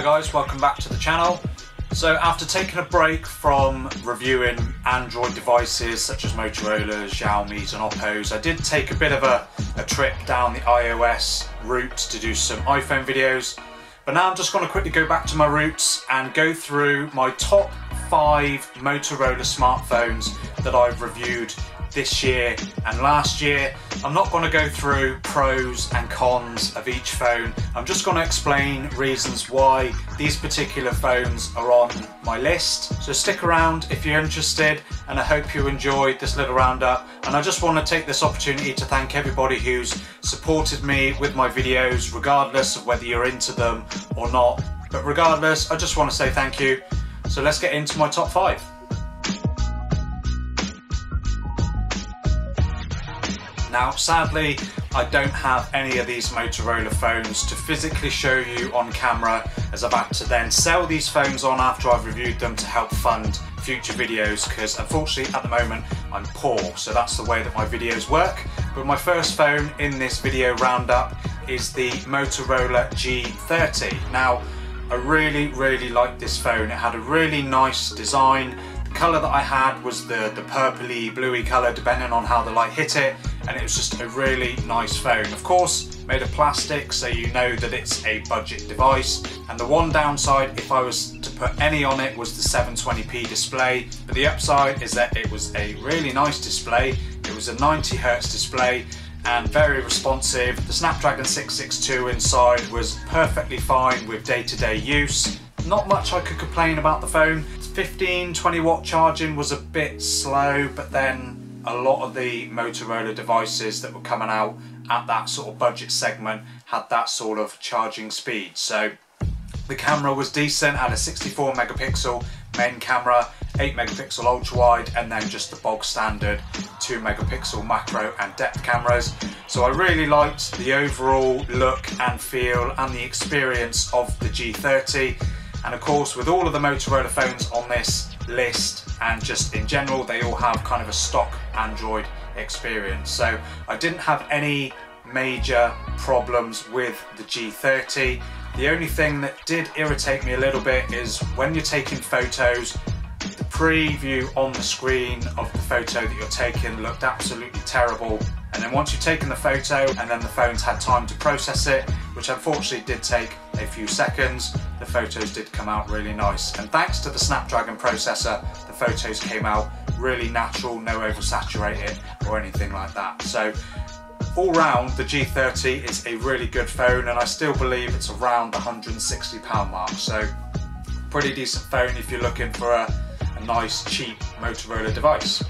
Hi guys, welcome back to the channel. So after taking a break from reviewing Android devices such as Motorola's, Xiaomi's and Oppo's, I did take a bit of a trip down the iOS route to do some iPhone videos. But now I'm just going to quickly go back to my roots and go through my top 5 Motorola smartphones that I've reviewed this year and last year. I'm not going to go through pros and cons of each phone. I'm just going to explain reasons why these particular phones are on my list. So stick around if you're interested, and I hope you enjoyed this little roundup. And I just want to take this opportunity to thank everybody who's supported me with my videos, regardless of whether you're into them or not. But regardless, I just want to say thank you. So let's get into my top 5. Now, sadly, I don't have any of these Motorola phones to physically show you on camera, as I've had to then sell these phones on after I've reviewed them to help fund future videos, because unfortunately at the moment I'm poor, so that's the way that my videos work. But my first phone in this video roundup is the Motorola G30. Now, I really like this phone. It had a really nice design. The colour that I had was the purpley, bluey colour, depending on how the light hit it, and it was just a really nice phone. Of course, made of plastic, so you know that it's a budget device. And the one downside, if I was to put any on it, was the 720p display. But the upside is that it was a really nice display. It was a 90Hz display and very responsive. The Snapdragon 662 inside was perfectly fine with day-to-day use. Not much I could complain about the phone. 15-20 watt charging was a bit slow, but then a lot of the Motorola devices that were coming out at that sort of budget segment had that sort of charging speed. So the camera was decent, had a 64 megapixel main camera, 8 megapixel ultra wide, and then just the bog standard 2 megapixel macro and depth cameras. So I really liked the overall look and feel and the experience of the G30. And of course, with all of the Motorola phones on this list, and just in general, they all have kind of a stock Android experience. So I didn't have any major problems with the G30. The only thing that did irritate me a little bit is when you're taking photos, the preview on the screen of the photo that you're taking looked absolutely terrible. And then once you've taken the photo and then the phone's had time to process it, which unfortunately did take a few seconds, the photos did come out really nice. And thanks to the Snapdragon processor, the photos came out really natural, no oversaturated or anything like that. So all round, the G30 is a really good phone, and I still believe it's around the £160 mark. So pretty decent phone if you're looking for a nice, cheap Motorola device.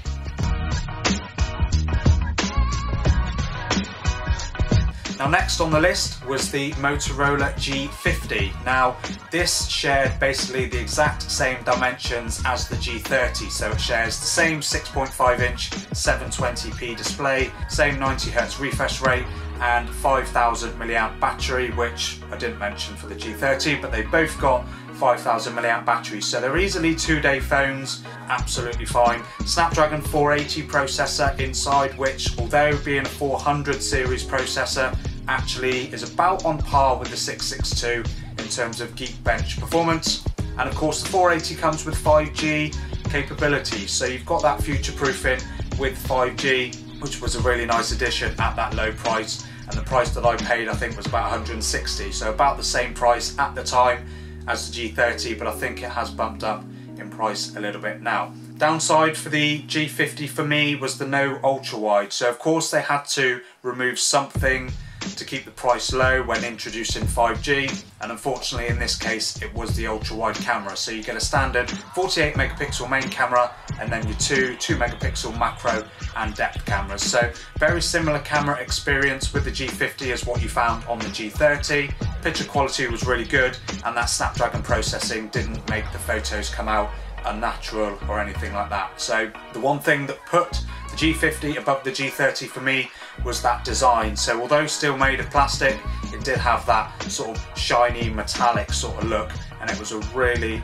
Now, next on the list was the Motorola G50. Now, this shared basically the exact same dimensions as the G30, so it shares the same 6.5 inch 720p display, same 90Hz refresh rate, and 5000 mAh battery, which I didn't mention for the G30, but they both got 5000 mAh batteries, so they're easily 2-day phones, absolutely fine. Snapdragon 480 processor inside, which, although being a 400 series processor, actually is about on par with the 662 in terms of Geekbench performance. And of course, the 480 comes with 5G capability, so you've got that future-proofing with 5G, which was a really nice addition at that low price. And the price that I paid, I think, was about 160, so about the same price at the time as the G30, but I think it has bumped up in price a little bit now. Downside for the G50 for me was the no ultra wide. So of course they had to remove something to keep the price low when introducing 5G, and unfortunately in this case it was the ultra wide camera. So you get a standard 48 megapixel main camera and then your two 2 megapixel macro and depth cameras. So very similar camera experience with the G50 as what you found on the G30. Picture quality was really good, and that Snapdragon processing didn't make the photos come out unnatural or anything like that. So the one thing that put the G50 above the G30 for me was that design. So although still made of plastic, it did have that sort of shiny metallic sort of look, and it was a really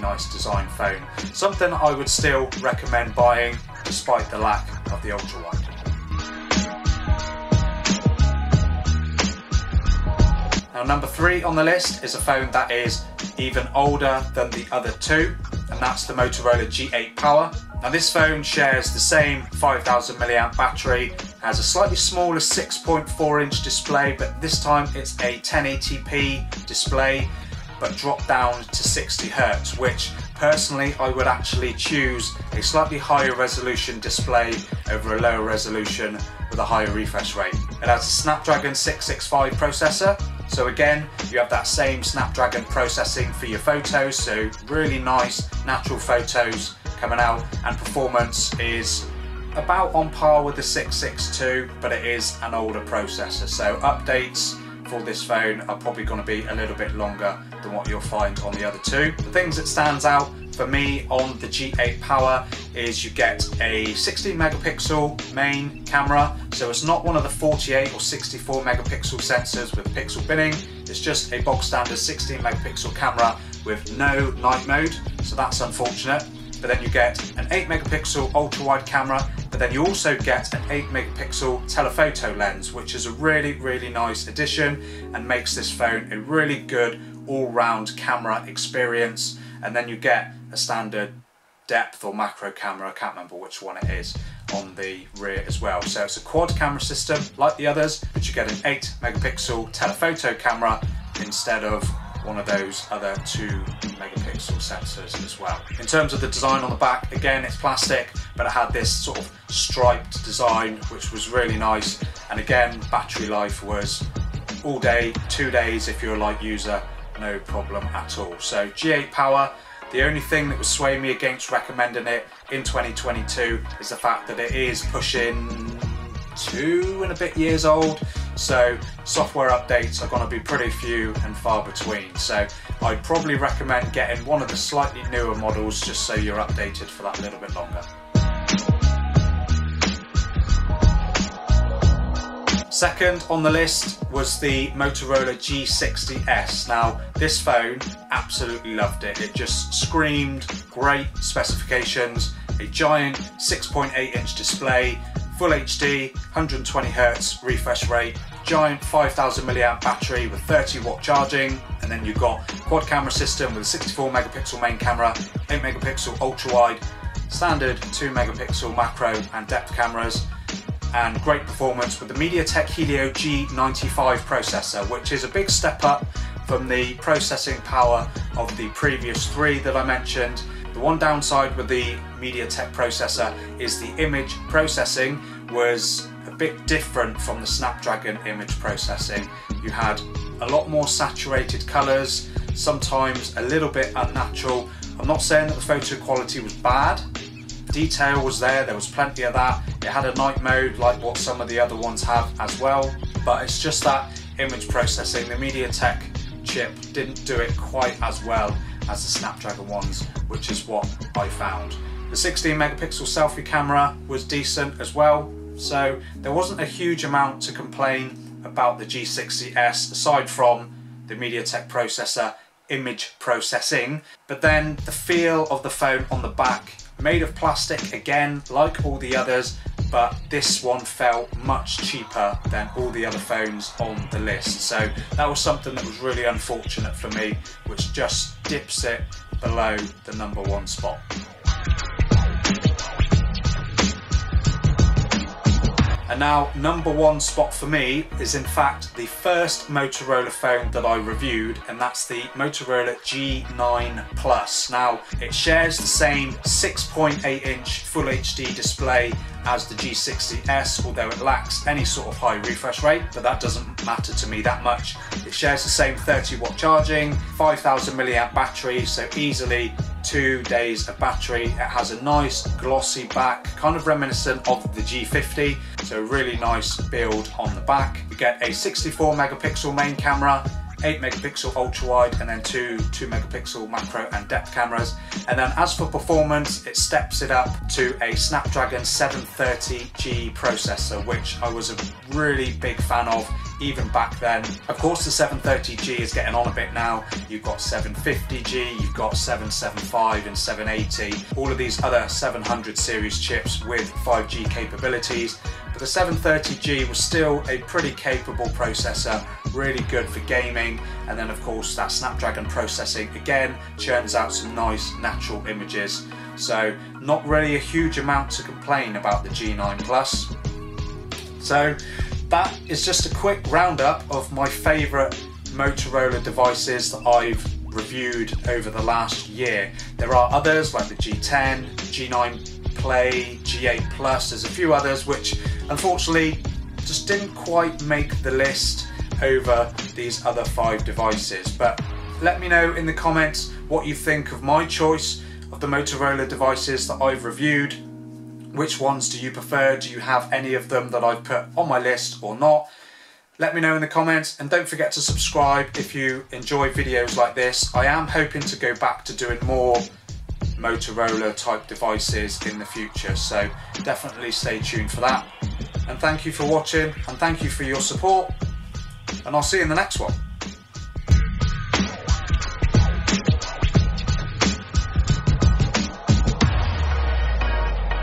nice design phone. Something I would still recommend buying despite the lack of the ultra wide. Now, number 3 on the list is a phone that is even older than the other two, and that's the Motorola G8 Power. Now this phone shares the same 5000 mAh battery, has a slightly smaller 6.4 inch display, but this time it's a 1080p display, but dropped down to 60 Hz, which personally I would actually choose a slightly higher resolution display over a lower resolution with a higher refresh rate. It has a Snapdragon 665 processor, so again you have that same Snapdragon processing for your photos, so really nice natural photos coming out, and performance is about on par with the 662, but it is an older processor, so updates for this phone are probably going to be a little bit longer than what you'll find on the other two. The things that stands out for me on the G8 Power is you get a 16 megapixel main camera, so it's not one of the 48 or 64 megapixel sensors with pixel binning, it's just a bog standard 16 megapixel camera with no night mode, so that's unfortunate. But then you get an 8 megapixel ultra wide camera, but then you also get an 8 megapixel telephoto lens, which is a really nice addition and makes this phone a really good all-round camera experience. And then you get a standard depth or macro camera, I can't remember which one it is, on the rear as well. So it's a quad camera system like the others, but you get an 8 megapixel telephoto camera instead of one of those other 2 megapixel sensors as well. In terms of the design on the back, again it's plastic, but it had this sort of striped design which was really nice, and again battery life was all day, 2 days if you're a light user, no problem at all. So G8 Power, the only thing that would sway me against recommending it in 2022 is the fact that it is pushing 2 and a bit years old, so software updates are going to be pretty few and far between, so I'd probably recommend getting one of the slightly newer models just so you're updated for that little bit longer. Second on the list was the Motorola G60s. Now this phone, absolutely loved it. It just screamed great specifications, a giant 6.8 inch display, Full HD, 120 Hz refresh rate, giant 5000 mAh battery with 30 watt charging, and then you've got quad camera system with a 64 megapixel main camera, 8 megapixel ultra wide, standard 2 megapixel macro and depth cameras, and great performance with the MediaTek Helio G95 processor, which is a big step up from the processing power of the previous three that I mentioned. The one downside with the MediaTek processor is the image processing was a bit different from the Snapdragon image processing. You had a lot more saturated colours, sometimes a little bit unnatural. I'm not saying that the photo quality was bad, detail was there was plenty of that. It had a night mode like what some of the other ones have as well, but it's just that image processing, the MediaTek chip didn't do it quite as well as the Snapdragon ones, which is what I found. The 16 megapixel selfie camera was decent as well, so there wasn't a huge amount to complain about the G60s aside from the MediaTek processor image processing. But then the feel of the phone on the back, made of plastic again like all the others, but this one felt much cheaper than all the other phones on the list, so that was something that was really unfortunate for me, which just dips it below the #1 spot. And now #1 spot for me is in fact the first Motorola phone that I reviewed, and that's the Motorola G9 Plus. Now it shares the same 6.8 inch Full HD display as the G60s, although it lacks any sort of high refresh rate, but that doesn't matter to me that much. It shares the same 30 watt charging, 5000 mAh battery, so easily 2 days of battery. It has a nice glossy back, kind of reminiscent of the G50, so a really nice build on the back. You get a 64 megapixel main camera, 8 megapixel ultra wide, and then two 2 megapixel macro and depth cameras. And then as for performance, it steps it up to a Snapdragon 730G processor, which I was a really big fan of even back then. Of course the 730G is getting on a bit now. You've got 750G, you've got 775 and 780, all of these other 700 series chips with 5G capabilities, but the 730G was still a pretty capable processor really good for gaming, and then of course that Snapdragon processing again churns out some nice natural images. So not really a huge amount to complain about the G9 Plus. So that is just a quick roundup of my favourite Motorola devices that I've reviewed over the last year. There are others like the G10, G9 Play, G8 Plus, there's a few others which unfortunately just didn't quite make the list over these other 5 devices. But let me know in the comments what you think of my choice of the Motorola devices that I've reviewed. Which ones do you prefer? Do you have any of them that I've put on my list or not? Let me know in the comments, and don't forget to subscribe if you enjoy videos like this. I am hoping to go back to doing more Motorola type devices in the future, so definitely stay tuned for that. And thank you for watching, and thank you for your support, and I'll see you in the next one.